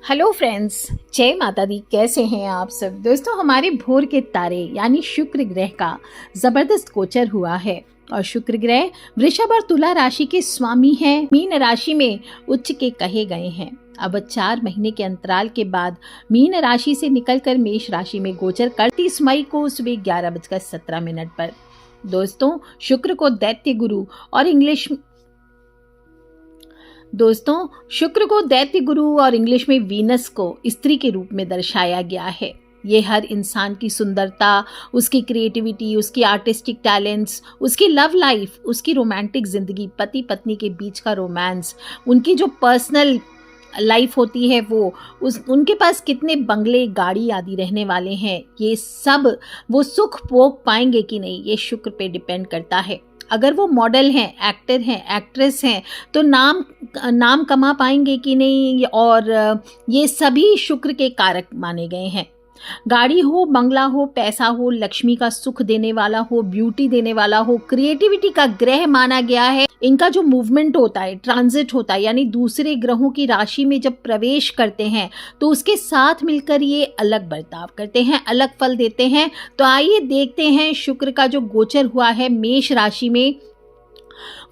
Hello friends, जय माता दी। कैसे हैं आप सब दोस्तों। हमारे भोर के तारे यानी शुक्र ग्रह का जबरदस्त गोचर हुआ है और शुक्र ग्रह वृषभ और तुला राशि के स्वामी हैं। मीन राशि में उच्च के कहे गए हैं। अब 4 महीने के अंतराल के बाद मीन राशि से निकलकर मेष राशि में गोचर कर 30 मई को सुबह 11:17 पर। दोस्तों, शुक्र को दैत्य गुरु और इंग्लिश में वीनस को स्त्री के रूप में दर्शाया गया है। ये हर इंसान की सुंदरता, उसकी क्रिएटिविटी, उसकी आर्टिस्टिक टैलेंट्स, उसकी लव लाइफ, उसकी रोमांटिक जिंदगी, पति पत्नी के बीच का रोमांस, उनकी जो पर्सनल लाइफ होती है उनके पास कितने बंगले, गाड़ी आदि रहने वाले हैं, ये सब वो सुख भोग पाएंगे कि नहीं, ये शुक्र पे डिपेंड करता है। अगर वो मॉडल हैं, एक्टर हैं, एक्ट्रेस हैं, तो नाम कमा पाएंगे कि नहीं, और ये सभी शुक्र के कारक माने गए हैं। गाड़ी हो, बंगला हो, पैसा हो, लक्ष्मी का सुख देने वाला हो, ब्यूटी देने वाला हो, क्रिएटिविटी का ग्रह माना गया है। इनका जो मूवमेंट होता है, ट्रांजिट होता है, यानी दूसरे ग्रहों की राशि में जब प्रवेश करते हैं तो उसके साथ मिलकर ये अलग बर्ताव करते हैं, अलग फल देते हैं। तो आइए देखते हैं शुक्र का जो गोचर हुआ है मेष राशि में,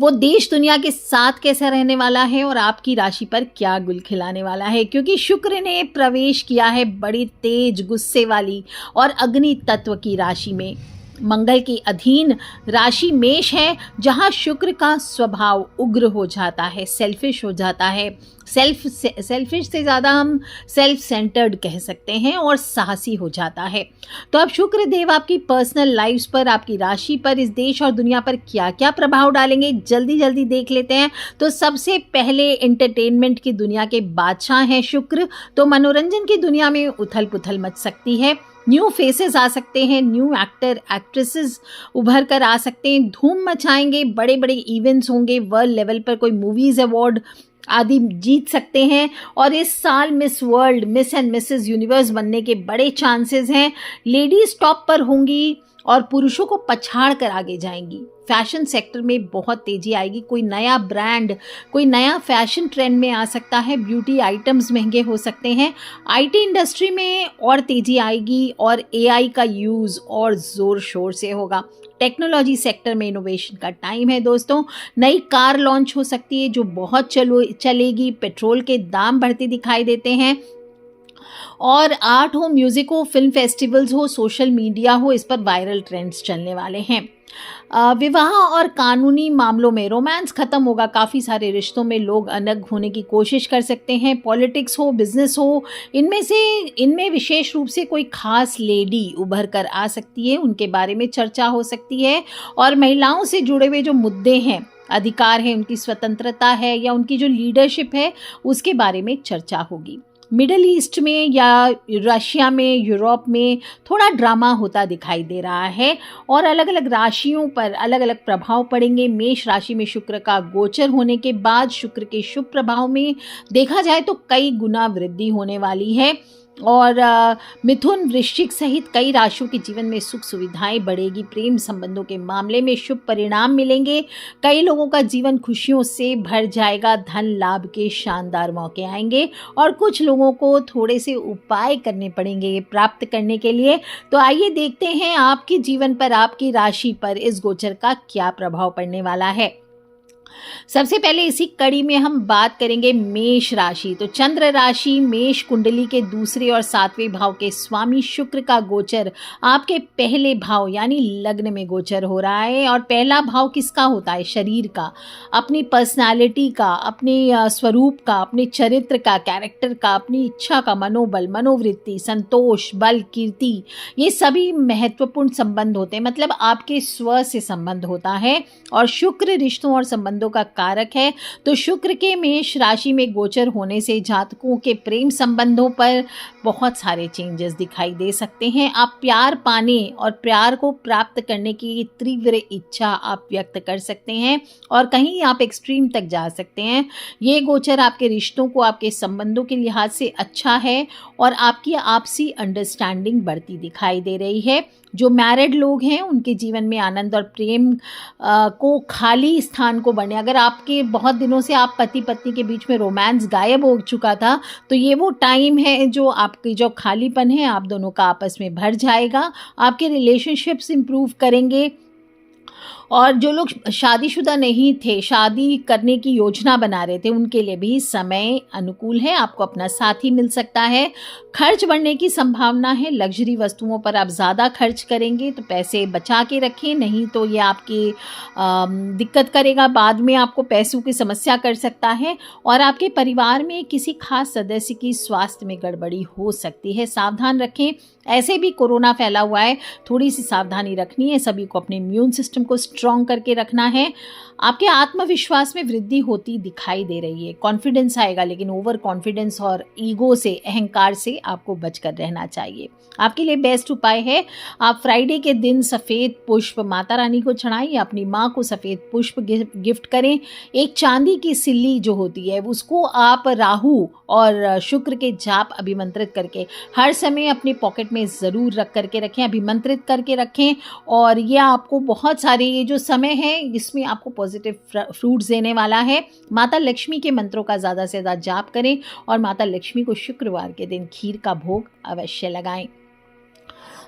वो देश दुनिया के साथ कैसा रहने वाला है और आपकी राशि पर क्या गुल खिलाने वाला है। क्योंकि शुक्र ने प्रवेश किया है बड़ी तेज, गुस्से वाली और अग्नि तत्व की राशि में। मंगल की अधीन राशि मेष है, जहां शुक्र का स्वभाव उग्र हो जाता है, सेल्फिश हो जाता है। सेल्फिश से ज़्यादा हम सेल्फ सेंटर्ड कह सकते हैं, और साहसी हो जाता है। तो अब शुक्र देव आपकी पर्सनल लाइफ्स पर, आपकी राशि पर, इस देश और दुनिया पर क्या क्या प्रभाव डालेंगे, जल्दी देख लेते हैं। तो सबसे पहले एंटरटेनमेंट की दुनिया के बादशाह हैं शुक्र, तो मनोरंजन की दुनिया में उथल पुथल मच सकती है। न्यू फेसेस आ सकते हैं, न्यू एक्टर एक्ट्रेसेस उभर कर आ सकते हैं, धूम मचाएंगे, बड़े बड़े इवेंट्स होंगे, वर्ल्ड लेवल पर कोई मूवीज अवार्ड आदि जीत सकते हैं। और इस साल miss world, miss and Mrs universe बनने के बड़े चांसेस हैं। लेडीज टॉप पर होंगी और पुरुषों को पछाड़ कर आगे जाएंगी। फैशन सेक्टर में बहुत तेजी आएगी, कोई नया ब्रांड, कोई नया फैशन ट्रेंड में आ सकता है, ब्यूटी आइटम्स महंगे हो सकते हैं। आईटी इंडस्ट्री में और तेजी आएगी और एआई का यूज़ और ज़ोर शोर से होगा। टेक्नोलॉजी सेक्टर में इनोवेशन का टाइम है दोस्तों। नई कार लॉन्च हो सकती है जो बहुत चलेगी। पेट्रोल के दाम बढ़ते दिखाई देते हैं। और आर्ट हो, म्यूजिक हो, फिल्म फेस्टिवल्स हो, सोशल मीडिया हो, इस पर वायरल ट्रेंड्स चलने वाले हैं। विवाह और कानूनी मामलों में रोमांस खत्म होगा। काफ़ी सारे रिश्तों में लोग अलग होने की कोशिश कर सकते हैं। पॉलिटिक्स हो, बिजनेस हो, इनमें विशेष रूप से कोई खास लेडी उभर कर आ सकती है, उनके बारे में चर्चा हो सकती है। और महिलाओं से जुड़े हुए जो मुद्दे हैं, अधिकार है, उनकी स्वतंत्रता है या उनकी जो लीडरशिप है, उसके बारे में चर्चा होगी। मिडल ईस्ट में या रशिया में, यूरोप में थोड़ा ड्रामा होता दिखाई दे रहा है और अलग अलग राशियों पर अलग अलग प्रभाव पड़ेंगे। मेष राशि में शुक्र का गोचर होने के बाद शुक्र के शुभ प्रभाव में देखा जाए तो कई गुना वृद्धि होने वाली है। और मिथुन, वृश्चिक सहित कई राशियों के जीवन में सुख सुविधाएं बढ़ेगी। प्रेम संबंधों के मामले में शुभ परिणाम मिलेंगे। कई लोगों का जीवन खुशियों से भर जाएगा। धन लाभ के शानदार मौके आएंगे और कुछ लोगों को थोड़े से उपाय करने पड़ेंगे ये प्राप्त करने के लिए। तो आइए देखते हैं आपके जीवन पर, आपकी राशि पर इस गोचर का क्या प्रभाव पड़ने वाला है। सबसे पहले इसी कड़ी में हम बात करेंगे मेष राशि। तो चंद्र राशि मेष कुंडली के दूसरे और 7वें भाव के स्वामी शुक्र का गोचर आपके पहले भाव यानी लग्न में गोचर हो रहा है। और पहला भाव किसका होता है? शरीर का, अपनी पर्सनालिटी का, अपने स्वरूप का, अपने चरित्र का, कैरेक्टर का, अपनी इच्छा का, मनोबल, मनोवृत्ति, संतोष, बल, कीर्ति, ये सभी महत्वपूर्ण संबंध होते हैं। मतलब आपके स्व से संबंध होता है। और शुक्र रिश्तों और संबंधों का कारक है। तो शुक्र के मेष राशि में गोचर होने से जातकों के प्रेम संबंधों पर बहुत सारे चेंजेस दिखाई दे सकते हैं। आप प्यार पाने और प्यार को प्राप्त करने की तीव्र इच्छा आप व्यक्त कर सकते हैं और कहीं आप एक्सट्रीम तक जा सकते हैं। ये गोचर आपके रिश्तों को, आपके संबंधों के लिहाज से अच्छा है और आपकी आपसी अंडरस्टैंडिंग बढ़ती दिखाई दे रही है। जो मैरिड लोग हैं उनके जीवन में आनंद और प्रेम को खाली स्थान को बने। अगर आपके बहुत दिनों से आप पति पत्नी के बीच में रोमांस गायब हो चुका था, तो ये वो टाइम है जो आपकी जो खालीपन है आप दोनों का आपस में भर जाएगा। आपके रिलेशनशिप्स इम्प्रूव करेंगे। और जो लोग शादीशुदा नहीं थे, शादी करने की योजना बना रहे थे, उनके लिए भी समय अनुकूल है। आपको अपना साथी मिल सकता है। खर्च बढ़ने की संभावना है। लग्जरी वस्तुओं पर आप ज़्यादा खर्च करेंगे तो पैसे बचा के रखें, नहीं तो ये आपकी दिक्कत करेगा। बाद में आपको पैसों की समस्या कर सकता है। और आपके परिवार में किसी खास सदस्य की स्वास्थ्य में गड़बड़ी हो सकती है, सावधान रखें। ऐसे भी कोरोना फैला हुआ है, थोड़ी सी सावधानी रखनी है। सभी को अपने इम्यून सिस्टम को स्ट्रॉन्ग करके रखना है। आपके आत्मविश्वास में वृद्धि होती दिखाई दे रही है। कॉन्फिडेंस आएगा, लेकिन ओवर कॉन्फिडेंस और ईगो से, अहंकार से आपको बचकर रहना चाहिए। आपके लिए बेस्ट उपाय है, आप फ्राइडे के दिन सफ़ेद पुष्प माता रानी को चढ़ाएं या अपनी माँ को सफ़ेद पुष्प गिफ्ट करें। एक चांदी की सिल्ली जो होती है उसको आप राहु और शुक्र के जाप अभिमंत्रित करके हर समय अपने पॉकेट में ज़रूर रख करके रखें, अभिमंत्रित करके रखें। और ये आपको बहुत सारे, ये जो समय है इसमें आपको पॉजिटिव फ्रूट्स देने वाला है। माता लक्ष्मी के मंत्रों का ज़्यादा से ज़्यादा जाप करें और माता लक्ष्मी को शुक्रवार के दिन खीर का भोग अवश्य लगाएं।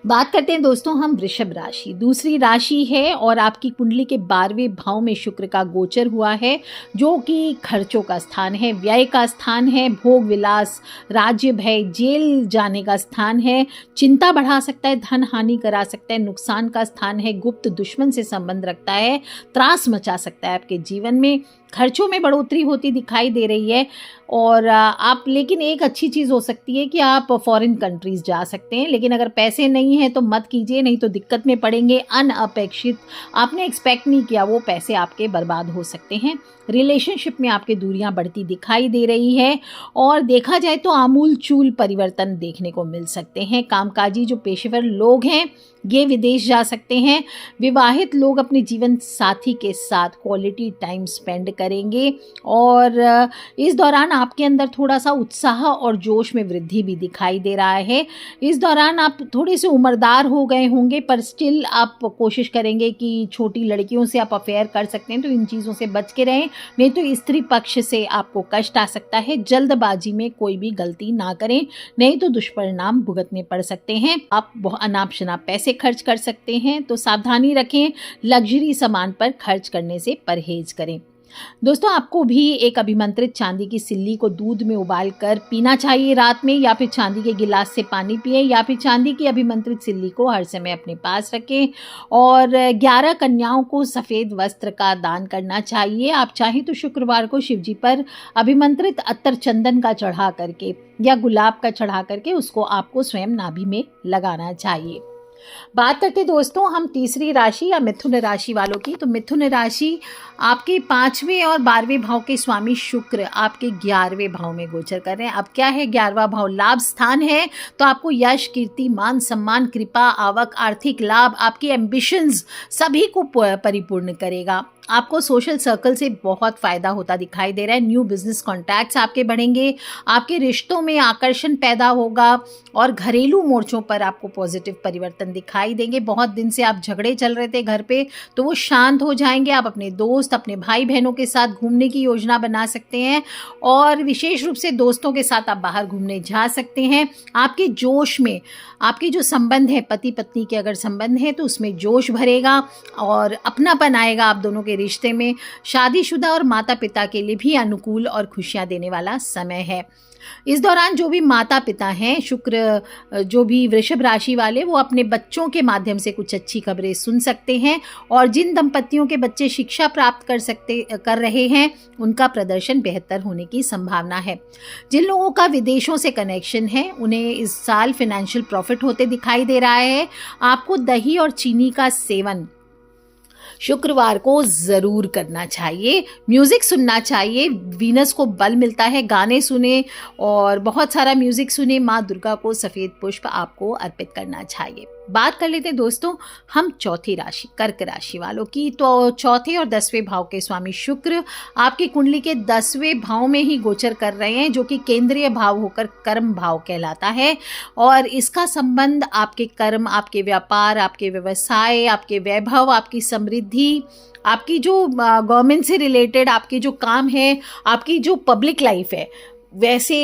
बात करते हैं दोस्तों हम वृषभ राशि, दूसरी राशि है और आपकी कुंडली के 12वें भाव में शुक्र का गोचर हुआ है, जो कि खर्चों का स्थान है, व्यय का स्थान है, भोग विलास, राज्य भय, जेल जाने का स्थान है, चिंता बढ़ा सकता है, धन हानि करा सकता है, नुकसान का स्थान है, गुप्त दुश्मन से संबंध रखता है, त्रास मचा सकता है आपके जीवन में। खर्चों में बढ़ोतरी होती दिखाई दे रही है। और आप, लेकिन एक अच्छी चीज़ हो सकती है कि आप फॉरेन कंट्रीज़ जा सकते हैं, लेकिन अगर पैसे नहीं हैं तो मत कीजिए, नहीं तो दिक्कत में पड़ेंगे। अनअपेक्षित, आपने एक्सपेक्ट नहीं किया वो पैसे आपके बर्बाद हो सकते हैं। रिलेशनशिप में आपके दूरियां बढ़ती दिखाई दे रही है और देखा जाए तो आमूल चूल परिवर्तन देखने को मिल सकते हैं। कामकाजी जो पेशेवर लोग हैं ये विदेश जा सकते हैं। विवाहित लोग अपने जीवन साथी के साथ क्वालिटी टाइम स्पेंड करेंगे और इस दौरान आपके अंदर थोड़ा सा उत्साह और जोश में वृद्धि भी दिखाई दे रहा है। इस दौरान आप थोड़े से उम्रदार हो गए होंगे, पर स्टिल आप कोशिश करेंगे कि छोटी लड़कियों से आप अफेयर कर सकते हैं, तो इन चीज़ों से बच के रहें, नहीं तो स्त्री पक्ष से आपको कष्ट आ सकता है। जल्दबाजी में कोई भी गलती ना करें, नहीं तो दुष्परिणाम भुगतने पड़ सकते हैं। आप अनाप शनाप पैसे खर्च कर सकते हैं, तो सावधानी रखें। लग्जरी सामान पर खर्च करने से परहेज करें। दोस्तों, आपको भी एक अभिमंत्रित चांदी की सिल्ली को दूध में उबाल कर पीना चाहिए रात में, या फिर चांदी के गिलास से पानी पिए, या फिर चांदी की अभिमंत्रित सिल्ली को हर समय अपने पास रखें। और 11 कन्याओं को सफ़ेद वस्त्र का दान करना चाहिए। आप चाहें तो शुक्रवार को शिवजी पर अभिमंत्रित अत्तर चंदन का चढ़ा करके या गुलाब का चढ़ा करके उसको आपको स्वयं नाभि में लगाना चाहिए। बात करते दोस्तों हम तीसरी राशि या मिथुन राशि वालों की। तो मिथुन राशि, आपके 5वें और 12वें भाव के स्वामी शुक्र आपके 11वें भाव में गोचर कर रहे हैं। अब क्या है, 11वां भाव लाभ स्थान है, तो आपको यश, कीर्ति, मान सम्मान, कृपा, आवक, आर्थिक लाभ, आपकी एम्बिशंस सभी को परिपूर्ण करेगा। आपको सोशल सर्कल से बहुत फायदा होता दिखाई दे रहा है। न्यू बिजनेस कॉन्टैक्ट्स आपके बढ़ेंगे, आपके रिश्तों में आकर्षण पैदा होगा और घरेलू मोर्चों पर आपको पॉजिटिव परिवर्तन दिखाई देंगे। बहुत दिन से आप झगड़े चल रहे थे घर पे, तो वो शांत हो जाएंगे। आप अपने दोस्त, अपने भाई बहनों के साथ घूमने की योजना बना सकते हैं और विशेष रूप से दोस्तों के साथ आप बाहर घूमने जा सकते हैं। आपके जोश में, आपके जो संबंध है, पति पत्नी के अगर संबंध है तो उसमें जोश भरेगा और अपनापन आएगा आप दोनों के रिश्ते में। शादीशुदा और माता पिता के लिए भी अनुकूल और खुशियां देने वाला समय है। इस दौरान जो भी माता पिता हैं, शुक्र जो भी वृषभ राशि वाले, वो अपने बच्चों के माध्यम से कुछ अच्छी खबरें सुन सकते हैं। और जिन दंपतियों के बच्चे शिक्षा प्राप्त कर रहे हैं उनका प्रदर्शन बेहतर होने की संभावना है। जिन लोगों का विदेशों से कनेक्शन है उन्हें इस साल फाइनेंशियल प्रॉफिट होते दिखाई दे रहा है। आपको दही और चीनी का सेवन शुक्रवार को जरूर करना चाहिए। म्यूजिक सुनना चाहिए, वीनस को बल मिलता है। गाने सुने और बहुत सारा म्यूजिक सुने। माँ दुर्गा को सफेद पुष्प आपको अर्पित करना चाहिए। बात कर लेते हैं दोस्तों हम चौथी राशि कर्क राशि वालों की। तो चौथे और 10वें भाव के स्वामी शुक्र आपकी कुंडली के 10वें भाव में ही गोचर कर रहे हैं, जो कि केंद्रीय भाव होकर कर्म भाव कहलाता है। और इसका संबंध आपके कर्म, आपके व्यापार, आपके व्यवसाय, आपके वैभव, आपकी समृद्धि, आपकी जो गवर्नमेंट से रिलेटेड आपके जो काम है, आपकी जो पब्लिक लाइफ है, वैसे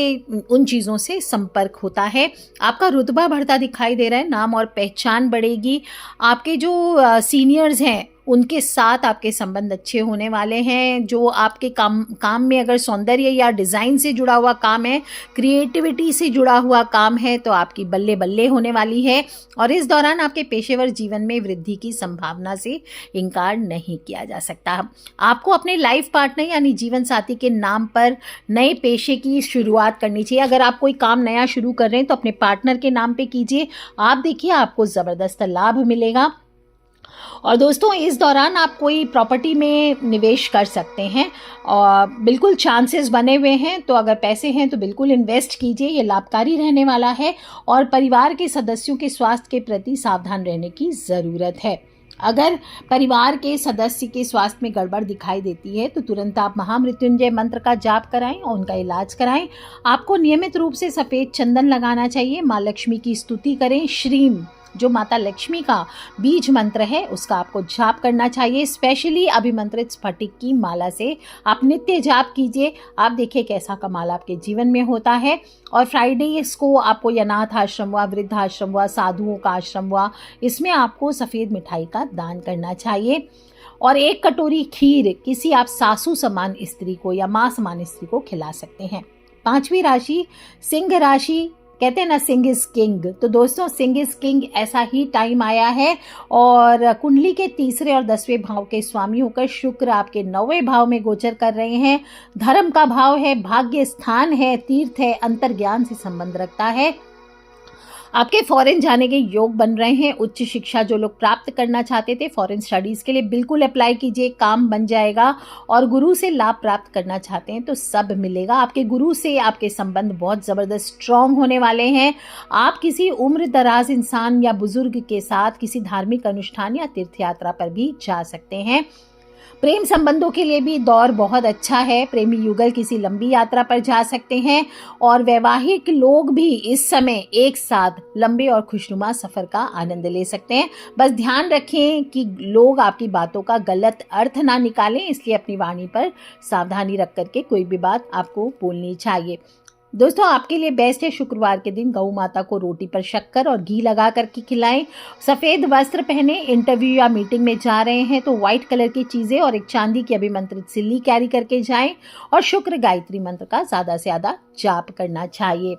उन चीज़ों से संपर्क होता है। आपका रुतबा बढ़ता दिखाई दे रहा है, नाम और पहचान बढ़ेगी। आपके जो सीनियर्स हैं उनके साथ आपके संबंध अच्छे होने वाले हैं। जो आपके काम में अगर सौंदर्य या डिज़ाइन से जुड़ा हुआ काम है, क्रिएटिविटी से जुड़ा हुआ काम है, तो आपकी बल्ले बल्ले होने वाली है। और इस दौरान आपके पेशेवर जीवन में वृद्धि की संभावना से इनकार नहीं किया जा सकता। आपको अपने लाइफ पार्टनर यानी जीवन साथी के नाम पर नए पेशे की शुरुआत करनी चाहिए। अगर आप कोई काम नया शुरू कर रहे हैं तो अपने पार्टनर के नाम पे कीजिए। आप देखिए आपको ज़बरदस्त लाभ मिलेगा। और दोस्तों इस दौरान आप कोई प्रॉपर्टी में निवेश कर सकते हैं और बिल्कुल चांसेस बने हुए हैं। तो अगर पैसे हैं तो बिल्कुल इन्वेस्ट कीजिए, ये लाभकारी रहने वाला है। और परिवार के सदस्यों के स्वास्थ्य के प्रति सावधान रहने की ज़रूरत है। अगर परिवार के सदस्य के स्वास्थ्य में गड़बड़ दिखाई देती है तो तुरंत आप महामृत्युंजय मंत्र का जाप कराएं और उनका इलाज कराएं। आपको नियमित रूप से सफ़ेद चंदन लगाना चाहिए। माँ लक्ष्मी की स्तुति करें। श्रीम जो माता लक्ष्मी का बीज मंत्र है उसका आपको जाप करना चाहिए। स्पेशली अभिमंत्रित स्फटिक की माला से आप नित्य जाप कीजिए। आप देखिए कैसा कमाल आपके जीवन में होता है। और फ्राइडेज को आपको अनाथ आश्रम हुआ, वृद्धाश्रम हुआ, साधुओं का आश्रम हुआ, इसमें आपको सफ़ेद मिठाई का दान करना चाहिए। और 1 कटोरी खीर किसी आप सासू समान स्त्री को या माँ समान स्त्री को खिला सकते हैं। 5वीं राशि सिंह राशि। कहते हैं ना सिंह इज किंग, तो दोस्तों सिंह इज किंग ऐसा ही टाइम आया है। और कुंडली के 3रे और 10वें भाव के स्वामी होकर शुक्र आपके 9वें भाव में गोचर कर रहे हैं। धर्म का भाव है, भाग्य स्थान है, तीर्थ है, अंतर्ज्ञान से संबंध रखता है। आपके फॉरेन जाने के योग बन रहे हैं। उच्च शिक्षा जो लोग प्राप्त करना चाहते थे फॉरेन स्टडीज़ के लिए बिल्कुल अप्लाई कीजिए, काम बन जाएगा। और गुरु से लाभ प्राप्त करना चाहते हैं तो सब मिलेगा। आपके गुरु से आपके संबंध बहुत ज़बरदस्त स्ट्रॉन्ग होने वाले हैं। आप किसी उम्र दराज इंसान या बुजुर्ग के साथ किसी धार्मिक अनुष्ठान या तीर्थ यात्रा पर भी जा सकते हैं। प्रेम संबंधों के लिए भी दौर बहुत अच्छा है। प्रेमी युगल किसी लंबी यात्रा पर जा सकते हैं। और वैवाहिक लोग भी इस समय एक साथ लंबे और खुशनुमा सफ़र का आनंद ले सकते हैं। बस ध्यान रखें कि लोग आपकी बातों का गलत अर्थ ना निकालें, इसलिए अपनी वाणी पर सावधानी रख करके कोई भी बात आपको बोलनी चाहिए। दोस्तों आपके लिए बेस्ट है शुक्रवार के दिन गौ माता को रोटी पर शक्कर और घी लगा करके खिलाएं। सफ़ेद वस्त्र पहने। इंटरव्यू या मीटिंग में जा रहे हैं तो व्हाइट कलर की चीज़ें और एक चांदी की अभिमंत्रित सिल्ली कैरी करके जाएं। और शुक्र गायत्री मंत्र का ज़्यादा से ज़्यादा जाप करना चाहिए।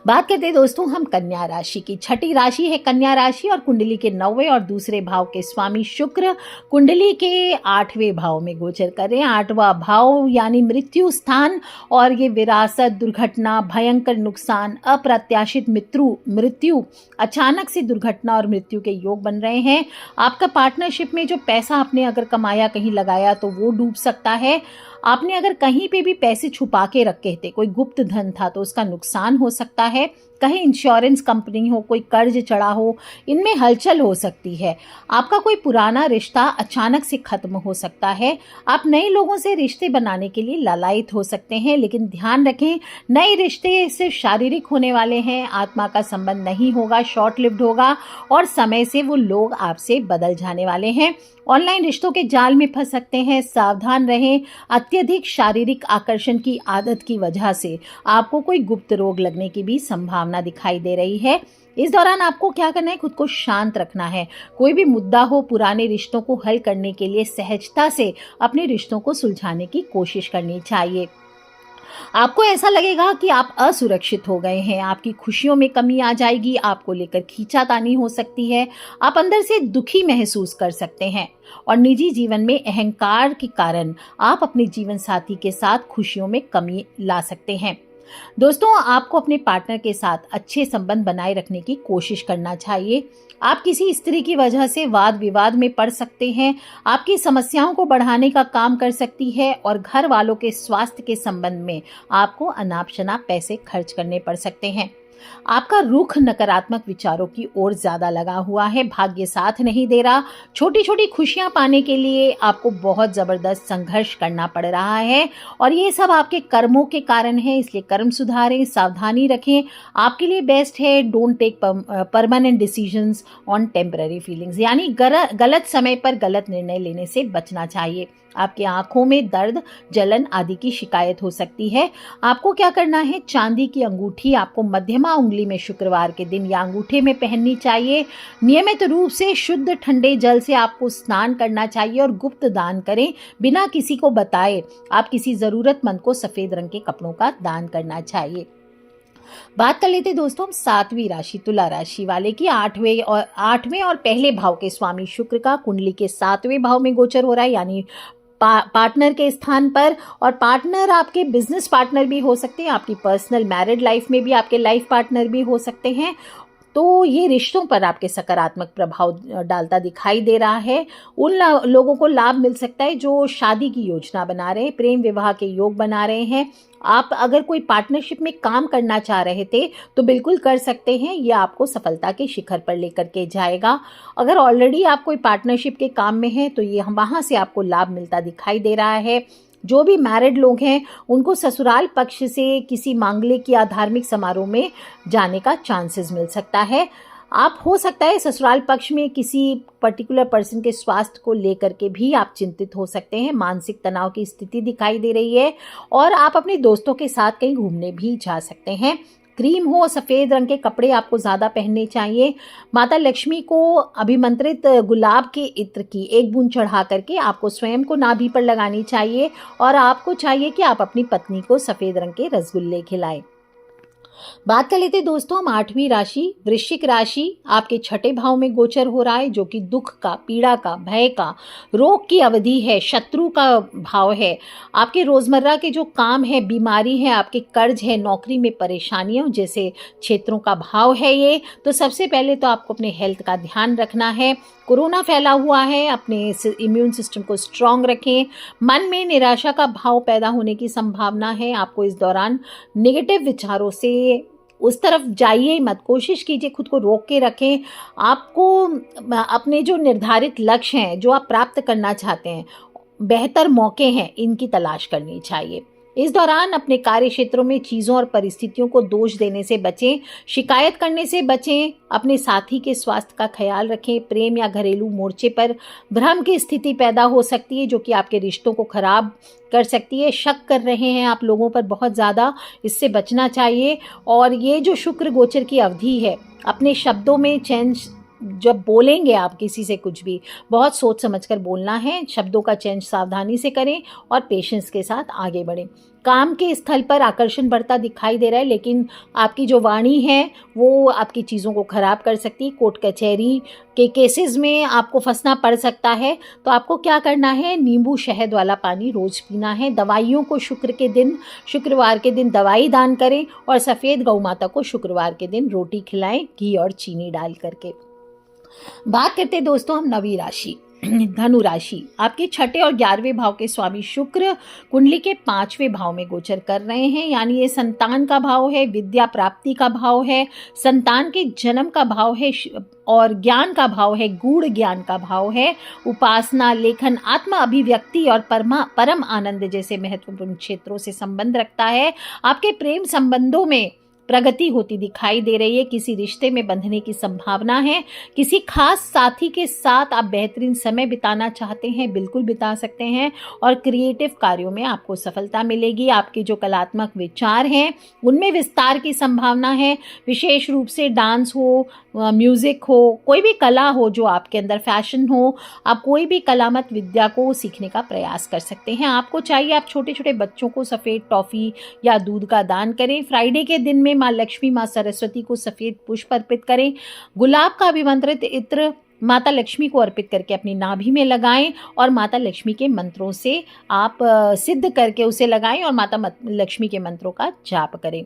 बात करते हैं दोस्तों हम कन्या राशि की। 6ठी राशि है कन्या राशि और कुंडली के 9वें और दूसरे भाव के स्वामी शुक्र कुंडली के 8वें भाव में गोचर करें। 8वां भाव यानी मृत्यु स्थान। और ये विरासत, दुर्घटना, भयंकर नुकसान, अप्रत्याशित मृत्यु, अचानक से दुर्घटना और मृत्यु के योग बन रहे हैं। आपका पार्टनरशिप में जो पैसा आपने अगर कमाया कहीं लगाया तो वो डूब सकता है। आपने अगर कहीं पे भी पैसे छुपा के रखे थे, कोई गुप्त धन था, तो उसका नुकसान हो सकता है। कहीं इंश्योरेंस कंपनी हो, कोई कर्ज चढ़ा हो, इनमें हलचल हो सकती है। आपका कोई पुराना रिश्ता अचानक से खत्म हो सकता है। आप नए लोगों से रिश्ते बनाने के लिए लालायित हो सकते हैं, लेकिन ध्यान रखें नए रिश्ते सिर्फ शारीरिक होने वाले हैं। आत्मा का संबंध नहीं होगा, शॉर्ट लिव्ड होगा और समय से वो लोग आपसे बदल जाने वाले हैं। ऑनलाइन रिश्तों के जाल में फंस सकते हैं, सावधान रहें। अत्यधिक शारीरिक आकर्षण की आदत की वजह से आपको कोई गुप्त रोग लगने की भी संभावना दिखाई दे रही है। इस दौरान आपको क्या करना है, खुद को शांत रखना है। कोई भी मुद्दा हो, पुराने रिश्तों को हल करने के लिए सहजता से अपने रिश्तों को सुलझाने की कोशिश करनी चाहिए। आपको ऐसा लगेगा कि आप असुरक्षित हो गए हैं, आपकी खुशियों में कमी आ जाएगी, आपको लेकर खींचातानी हो सकती है, आप अंदर से दुखी महसूस कर सकते हैं। और निजी जीवन में अहंकार के कारण आप अपने जीवन साथी के साथ खुशियों में कमी ला सकते हैं। दोस्तों आपको अपने पार्टनर के साथ अच्छे संबंध बनाए रखने की कोशिश करना चाहिए। आप किसी स्त्री की वजह से वाद विवाद में पड़ सकते हैं, आपकी समस्याओं को बढ़ाने का काम कर सकती है। और घर वालों के स्वास्थ्य के संबंध में आपको अनाप शनाप पैसे खर्च करने पड़ सकते हैं। आपका रुख नकारात्मक विचारों की ओर ज़्यादा लगा हुआ है, भाग्य साथ नहीं दे रहा। छोटी-छोटी खुशियाँ पाने के लिए आपको बहुत ज़बरदस्त संघर्ष करना पड़ रहा है और ये सब आपके कर्मों के कारण है, इसलिए कर्म सुधारें, सावधानी रखें। आपके लिए बेस्ट है don't take permanent decisions on temporary feelings, यानी गलत समय पर गलत निर्णय लेने से बचना चाहिए। आपकी आँखों में दर्द, जलन आदि की शिकायत हो सकती है। आपको क्या करना है, चांदी की अंगूठी आपको मध्यमा उंगली में शुक्रवार के दिन या अंगूठे में पहननी चाहिए। नियमित रूप से शुद्ध ठंडे जल से आपको स्नान करना चाहिए और गुप्त दान करें बिना किसी को बताए। आप किसी ज़रूरतमंद को सफ़ेद रंग के कपड़ों का दान करना चाहिए। बात कर लेते दोस्तों हम 7वीं राशि तुला राशि वाले की। 8वें और पहले भाव के स्वामी शुक्र का कुंडली के 7वें भाव में गोचर हो रहा है, यानी पार्टनर के स्थान पर। और पार्टनर आपके बिजनेस पार्टनर भी हो सकते हैं, आपकी पर्सनल मैरिड लाइफ में भी आपके लाइफ पार्टनर भी हो सकते हैं। तो ये रिश्तों पर आपके सकारात्मक प्रभाव डालता दिखाई दे रहा है। उन लोगों को लाभ मिल सकता है जो शादी की योजना बना रहे हैं, प्रेम विवाह के योग बना रहे हैं। आप अगर कोई पार्टनरशिप में काम करना चाह रहे थे तो बिल्कुल कर सकते हैं, ये आपको सफलता के शिखर पर लेकर के जाएगा। अगर ऑलरेडी आप कोई पार्टनरशिप के काम में हैं तो ये वहाँ से आपको लाभ मिलता दिखाई दे रहा है। जो भी मैरिड लोग हैं उनको ससुराल पक्ष से किसी मांगलिक या धार्मिक समारोह में जाने का चांसेस मिल सकता है। आप हो सकता है ससुराल पक्ष में किसी पर्टिकुलर पर्सन के स्वास्थ्य को लेकर के भी आप चिंतित हो सकते हैं। मानसिक तनाव की स्थिति दिखाई दे रही है और आप अपने दोस्तों के साथ कहीं घूमने भी जा सकते हैं। क्रीम हो, सफ़ेद रंग के कपड़े आपको ज़्यादा पहनने चाहिए। माता लक्ष्मी को अभिमंत्रित गुलाब के इत्र की 1 बूंद चढ़ा करके आपको स्वयं को नाभि पर लगानी चाहिए और आपको चाहिए कि आप अपनी पत्नी को सफ़ेद रंग के रसगुल्ले खिलाएं। बात कर लेते दोस्तों हम 8वीं राशि वृश्चिक राशि। आपके 6ठे भाव में गोचर हो रहा है जो कि दुख का, पीड़ा का, भय का, रोग की अवधि है, शत्रु का भाव है। आपके रोजमर्रा के जो काम है, बीमारी है, आपके कर्ज है, नौकरी में परेशानियों जैसे क्षेत्रों का भाव है ये। तो सबसे पहले तो आपको अपने हेल्थ का ध्यान रखना है। कोरोना फैला हुआ है, अपने इम्यून सिस्टम को स्ट्रांग रखें। मन में निराशा का भाव पैदा होने की संभावना है। आपको इस दौरान नेगेटिव विचारों से उस तरफ जाइए मत, कोशिश कीजिए खुद को रोक के रखें। आपको अपने जो निर्धारित लक्ष्य हैं, जो आप प्राप्त करना चाहते हैं, बेहतर मौके हैं, इनकी तलाश करनी चाहिए। इस दौरान अपने कार्य क्षेत्रों में चीज़ों और परिस्थितियों को दोष देने से बचें, शिकायत करने से बचें, अपने साथी के स्वास्थ्य का ख्याल रखें। प्रेम या घरेलू मोर्चे पर भ्रम की स्थिति पैदा हो सकती है जो कि आपके रिश्तों को खराब कर सकती है। शक कर रहे हैं आप लोगों पर बहुत ज़्यादा, इससे बचना चाहिए। और ये जो शुक्र गोचर की अवधि है, अपने शब्दों में चयन, जब बोलेंगे आप किसी से कुछ भी बहुत सोच समझकर बोलना है। शब्दों का चयन सावधानी से करें और पेशेंस के साथ आगे बढ़ें। काम के स्थल पर आकर्षण बढ़ता दिखाई दे रहा है, लेकिन आपकी जो वाणी है वो आपकी चीज़ों को खराब कर सकती है। कोर्ट कचहरी के केसेस में आपको फंसना पड़ सकता है। तो आपको क्या करना है, नींबू शहद वाला पानी रोज पीना है। दवाइयों को शुक्रवार के दिन दवाई दान करें और सफ़ेद गौ माता को शुक्रवार के दिन रोटी खिलाएं घी और चीनी डाल करके। बात करते दोस्तों हम 9वीं राशि धनु राशि। आपके 6ठे और 11वें भाव के स्वामी शुक्र कुंडली के 5वें भाव में गोचर कर रहे हैं, यानी ये संतान का भाव है, विद्या प्राप्ति का भाव है, संतान के जन्म का भाव है और ज्ञान का भाव है, गूढ़ ज्ञान का भाव है। उपासना, लेखन, आत्म अभिव्यक्ति और परम आनंद जैसे महत्वपूर्ण क्षेत्रों से संबंध रखता है। आपके प्रेम संबंधों में प्रगति होती दिखाई दे रही है। किसी रिश्ते में बंधने की संभावना है। किसी खास साथी के साथ आप बेहतरीन समय बिताना चाहते हैं, बिल्कुल बिता सकते हैं और क्रिएटिव कार्यों में आपको सफलता मिलेगी। आपके जो कलात्मक विचार हैं उनमें विस्तार की संभावना है। विशेष रूप से डांस हो, म्यूजिक हो, कोई भी कला हो जो आपके अंदर, फैशन हो, आप कोई भी कलामत विद्या को सीखने का प्रयास कर सकते हैं। आपको चाहिए आप छोटे छोटे बच्चों को सफ़ेद टॉफ़ी या दूध का दान करें। फ्राइडे के दिन में माँ लक्ष्मी, माँ सरस्वती को सफ़ेद पुष्प अर्पित करें। गुलाब का अभिमंत्रित इत्र माता लक्ष्मी को अर्पित करके अपनी नाभि में लगाएं और माता लक्ष्मी के मंत्रों से आप सिद्ध करके उसे लगाएं और माता लक्ष्मी के मंत्रों का जाप करें।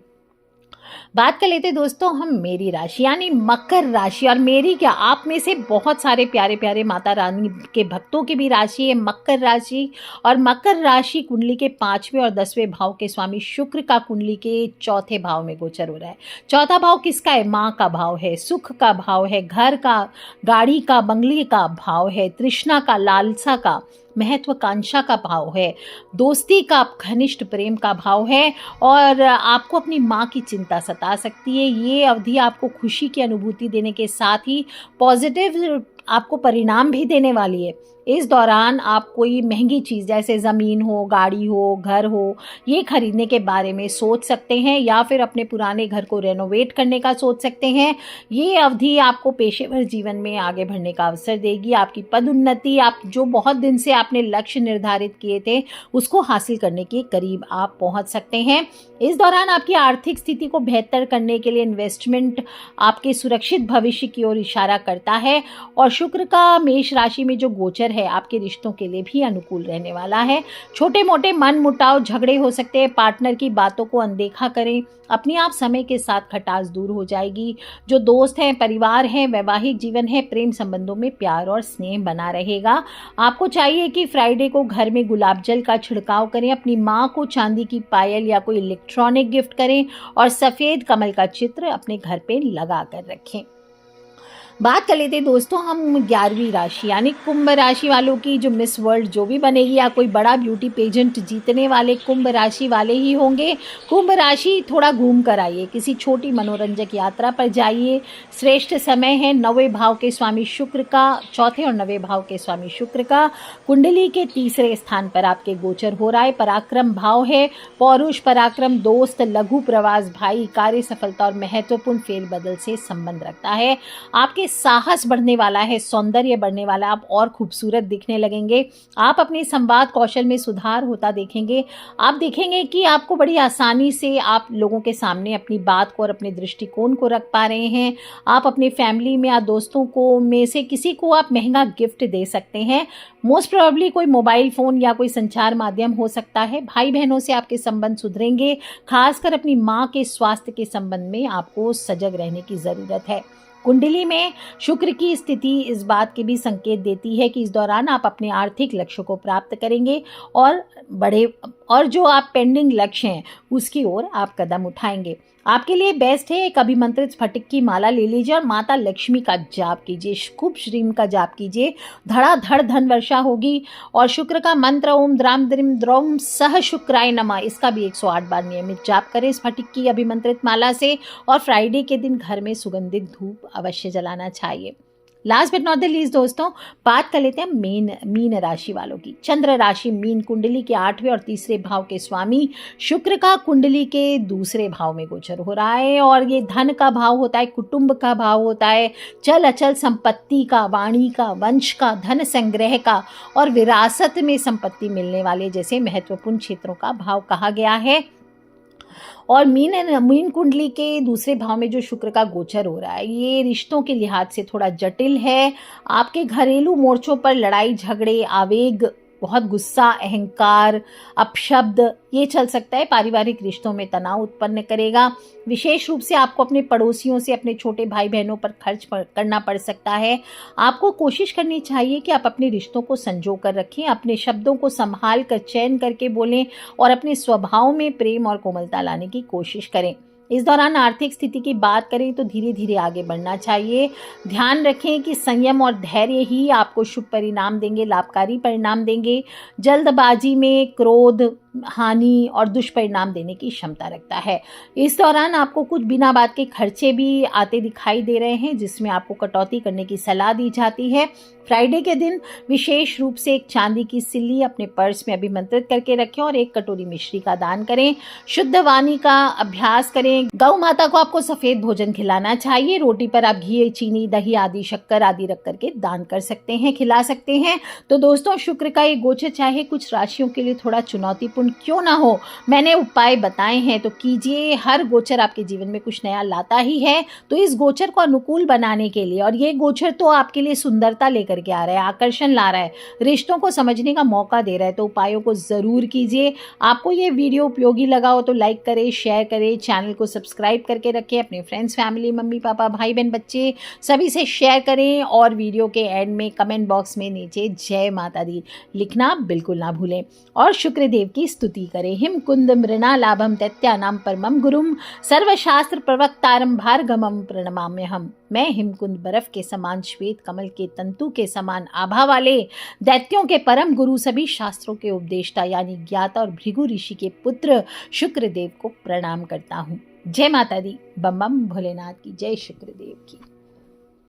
बात कर लेते हैं दोस्तों हम मेरी राशि यानी मकर राशि। और मेरी क्या, आप में से बहुत सारे प्यारे प्यारे माता रानी के भक्तों की भी राशि है मकर राशि। और मकर राशि कुंडली के 5वें और 10वें भाव के स्वामी शुक्र का कुंडली के चौथे भाव में गोचर हो रहा है। चौथा भाव किसका है? माँ का भाव है, सुख का भाव है, घर का, गाड़ी का, बंगले का भाव है, तृष्णा का, लालसा का, महत्वाकांक्षा का भाव है, दोस्ती का, घनिष्ठ प्रेम का भाव है। और आपको अपनी माँ की चिंता सता सकती है। ये अवधि आपको खुशी की अनुभूति देने के साथ ही पॉजिटिव आपको परिणाम भी देने वाली है। इस दौरान आप कोई महंगी चीज़ जैसे ज़मीन हो, गाड़ी हो, घर हो, ये खरीदने के बारे में सोच सकते हैं या फिर अपने पुराने घर को रेनोवेट करने का सोच सकते हैं। ये अवधि आपको पेशेवर जीवन में आगे बढ़ने का अवसर देगी। आपकी पदोन्नति, आप जो बहुत दिन से आपने लक्ष्य निर्धारित किए थे उसको हासिल करने के करीब आप पहुंच सकते हैं। इस दौरान आपकी आर्थिक स्थिति को बेहतर करने के लिए इन्वेस्टमेंट आपके सुरक्षित भविष्य की ओर इशारा करता है। और शुक्र का मेष राशि में जो गोचर है आपके रिश्तों के लिए भी अनुकूल रहने वाला है। छोटे मोटे मन मुटाव, झगड़े हो सकते हैं, पार्टनर की बातों को अनदेखा करें। अपने आप समय के साथ खटास दूर हो जाएगी। जो दोस्त हैं, परिवार हैं, वैवाहिक जीवन है, प्रेम संबंधों में प्यार और स्नेह बना रहेगा। आपको चाहिए कि फ्राइडे को घर में गुलाब जल का छिड़काव करें, अपनी माँ को चांदी की पायल या कोई इलेक्ट्रॉनिक गिफ्ट करें और सफ़ेद कमल का चित्र अपने घर पे लगा कर रखें। बात कर लेते हैं दोस्तों हम 11वीं राशि यानी कुंभ राशि वालों की। जो मिस वर्ल्ड जो भी बनेगी या कोई बड़ा ब्यूटी पेजेंट जीतने वाले कुंभ राशि वाले ही होंगे। कुंभ राशि थोड़ा घूम कर आइए, किसी छोटी मनोरंजक यात्रा पर जाइए। श्रेष्ठ समय है 9वें भाव के स्वामी शुक्र का, चौथे और 9वें भाव के स्वामी शुक्र का कुंडली के 3रे स्थान पर आपके गोचर हो रहा है। पराक्रम भाव है, पौरुष, पराक्रम, दोस्त, लघु प्रवास, भाई, कार्य सफलता और महत्वपूर्ण फेरबदल से संबंध रखता है। आपके साहस बढ़ने वाला है, सौंदर्य बढ़ने वाला, आप और खूबसूरत दिखने लगेंगे। आप अपने संवाद कौशल में सुधार होता देखेंगे। आप देखेंगे कि आपको बड़ी आसानी से आप लोगों के सामने अपनी बात को और अपने दृष्टिकोण को रख पा रहे हैं। आप अपनी फैमिली में या दोस्तों को में से किसी को आप महंगा गिफ्ट दे सकते हैं। मोस्ट प्रोबेबली कोई मोबाइल फ़ोन या कोई संचार माध्यम हो सकता है। भाई बहनों से आपके संबंध सुधरेंगे। खासकर अपनी माँ के स्वास्थ्य के संबंध में आपको सजग रहने की ज़रूरत है। कुंडली में शुक्र की स्थिति इस बात के भी संकेत देती है कि इस दौरान आप अपने आर्थिक लक्ष्यों को प्राप्त करेंगे और जो आप पेंडिंग लक्ष्य हैं उसकी ओर आप कदम उठाएंगे। आपके लिए बेस्ट है एक अभिमंत्रित स्फटिक की माला ले लीजिए और माता लक्ष्मी का जाप कीजिए, खूब श्रीम का जाप कीजिए। धड़ाधड़ धन वर्षा होगी। और शुक्र का मंत्र ओम द्राम द्रिम द्रौम सह शुक्राय नमः, इसका भी 108 बार नियमित जाप करें स्फटिक की अभिमंत्रित माला से। और फ्राइडे के दिन घर में सुगंधित धूप अवश्य जलाना चाहिए। Last but not the least दोस्तों, बात कर लेते हैं मीन राशि वालों की। चंद्र राशि मीन कुंडली के 8वें और 3रे भाव के स्वामी शुक्र का कुंडली के 2रे भाव में गोचर हो रहा है। और ये धन का भाव होता है, कुटुंब का भाव होता है, चल अचल संपत्ति का, वाणी का, वंश का, धन संग्रह का और विरासत में संपत्ति मिलने वाले जैसे महत्वपूर्ण क्षेत्रों का भाव कहा गया है। और मीन कुंडली के 2रे भाव में जो शुक्र का गोचर हो रहा है ये रिश्तों के लिहाज से थोड़ा जटिल है। आपके घरेलू मोर्चों पर लड़ाई झगड़े, आवेग, बहुत गुस्सा, अहंकार, अपशब्द ये चल सकता है। पारिवारिक रिश्तों में तनाव उत्पन्न करेगा। विशेष रूप से आपको अपने पड़ोसियों से, अपने छोटे भाई बहनों पर खर्च करना पड़ सकता है। आपको कोशिश करनी चाहिए कि आप अपने रिश्तों को संजो कर रखें, अपने शब्दों को संभाल कर चयन करके बोलें और अपने स्वभाव में प्रेम और कोमलता लाने की कोशिश करें। इस दौरान आर्थिक स्थिति की बात करें तो धीरे धीरे आगे बढ़ना चाहिए। ध्यान रखें कि संयम और धैर्य ही आपको शुभ परिणाम देंगे, लाभकारी परिणाम देंगे। जल्दबाजी में क्रोध, हानि और दुष्परिणाम देने की क्षमता रखता है। इस दौरान आपको कुछ बिना बात के खर्चे भी आते दिखाई दे रहे हैं जिसमें आपको कटौती करने की सलाह दी जाती है। फ्राइडे के दिन विशेष रूप से एक चांदी की सिल्ली अपने पर्स में अभिमंत्रित करके रखें और 1 कटोरी मिश्री का दान करें। शुद्ध वाणी का अभ्यास करें। गौ माता को आपको सफेद भोजन खिलाना चाहिए। रोटी पर आप घी, चीनी, दही आदि, शक्कर आदि रख करके दान कर सकते हैं, खिला सकते हैं। तो दोस्तों शुक्र का ये गोचर चाहे कुछ राशियों के लिए थोड़ा चुनौतीपूर्ण फलपूर्ण क्यों ना हो, मैंने उपाय बताए हैं तो कीजिए। हर गोचर आपके जीवन में कुछ नया लाता ही है, तो इस गोचर को अनुकूल बनाने के लिए, और ये गोचर तो आपके लिए सुंदरता लेकर के आ रहा है, आकर्षण ला रहा है, रिश्तों को समझने का मौका दे रहा है, तो उपायों को ज़रूर कीजिए। आपको ये वीडियो उपयोगी लगा हो तो लाइक करें, शेयर करें, चैनल को सब्सक्राइब करके रखें, अपने फ्रेंड्स, फैमिली, मम्मी पापा, भाई बहन, बच्चे सभी से शेयर करें, और वीडियो के एंड में कमेंट बॉक्स में नीचे जय माता दी लिखना बिल्कुल ना भूलें, और शुक्रदेव की स्तुति करें। हिम कुंद मृणालाभम दैत्यानां परमं गुरुम सर्वशास्त्र प्रवक्तारम भार्गवम प्रणमाम्यहम्। मैं हिमकुंद बर्फ के समान, श्वेत कमल के तंतु के समान आभा वाले, दैत्यों के परम गुरु, सभी शास्त्रों के उपदेष्टा यानी ज्ञाता और भृगु ऋषि के पुत्र शुक्रदेव को प्रणाम करता हूँ। जय माता दी। बम बम भोलेनाथ की जय, शुक्रदेव की।